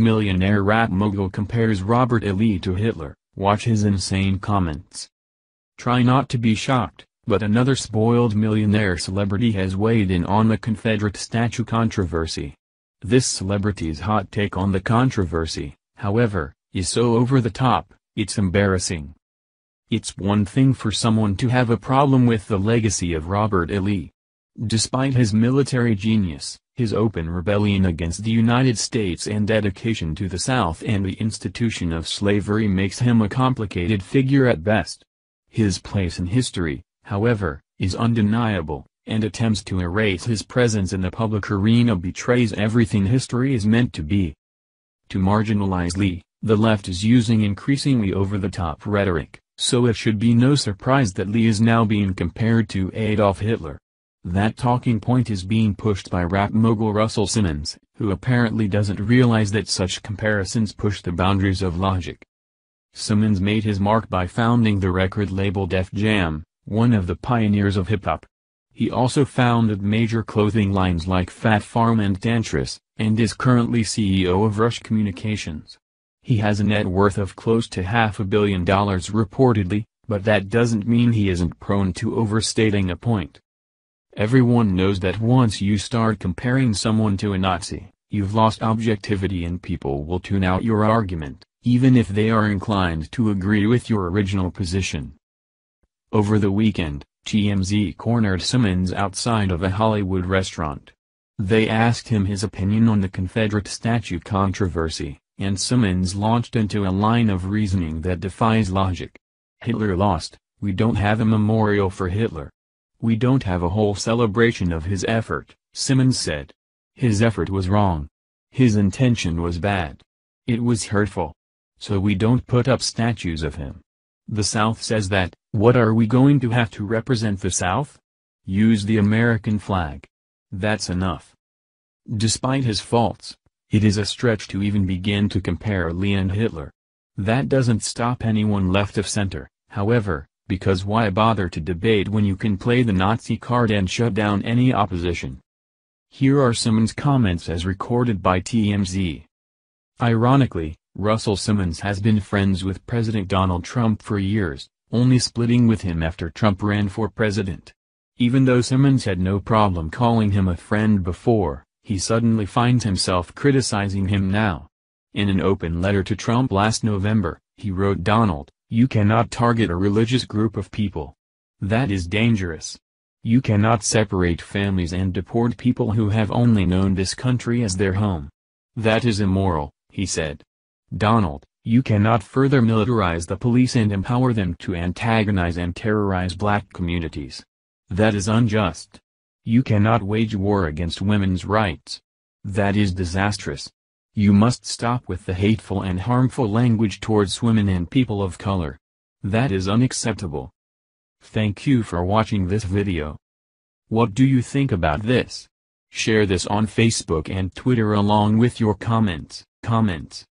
Millionaire rap mogul compares Robert E. Lee to Hitler. Watch his insane comments. Try not to be shocked, but another spoiled millionaire celebrity has weighed in on the Confederate statue controversy. This celebrity's hot take on the controversy, however, is so over the top, it's embarrassing. It's one thing for someone to have a problem with the legacy of Robert E. Lee. Despite his military genius, his open rebellion against the United States and dedication to the South and the institution of slavery makes him a complicated figure at best. His place in history, however, is undeniable, and attempts to erase his presence in the public arena betrays everything history is meant to be. To marginalize Lee, the left is using increasingly over-the-top rhetoric, so it should be no surprise that Lee is now being compared to Adolf Hitler. That talking point is being pushed by rap mogul Russell Simmons, who apparently doesn't realize that such comparisons push the boundaries of logic. Simmons made his mark by founding the record label Def Jam, one of the pioneers of hip-hop. He also founded major clothing lines like Phat Farm and Tantris, and is currently CEO of Rush Communications. He has a net worth of close to $500 million reportedly, but that doesn't mean he isn't prone to overstating a point. Everyone knows that once you start comparing someone to a Nazi, you've lost objectivity and people will tune out your argument, even if they are inclined to agree with your original position. Over the weekend, TMZ cornered Simmons outside of a Hollywood restaurant. They asked him his opinion on the Confederate statue controversy, and Simmons launched into a line of reasoning that defies logic. Hitler lost, we don't have a memorial for Hitler. We don't have a whole celebration of his effort, Simmons said. His effort was wrong. His intention was bad. It was hurtful. So we don't put up statues of him. The South says that, what are we going to have to represent the South? Use the American flag. That's enough. Despite his faults, it is a stretch to even begin to compare Lee and Hitler. That doesn't stop anyone left of center, however, because why bother to debate when you can play the Nazi card and shut down any opposition? Here are Simmons' comments as recorded by TMZ. Ironically, Russell Simmons has been friends with President Donald Trump for years, only splitting with him after Trump ran for president. Even though Simmons had no problem calling him a friend before, he suddenly finds himself criticizing him now. In an open letter to Trump last November, he wrote, "Donald, you cannot target a religious group of people. That is dangerous. You cannot separate families and deport people who have only known this country as their home. That is immoral," he said. "Donald, you cannot further militarize the police and empower them to antagonize and terrorize black communities. That is unjust. You cannot wage war against women's rights. That is disastrous. You must stop with the hateful and harmful language towards women and people of color. That is unacceptable." Thank you for watching this video. What do you think about this? Share this on Facebook and Twitter along with your comments.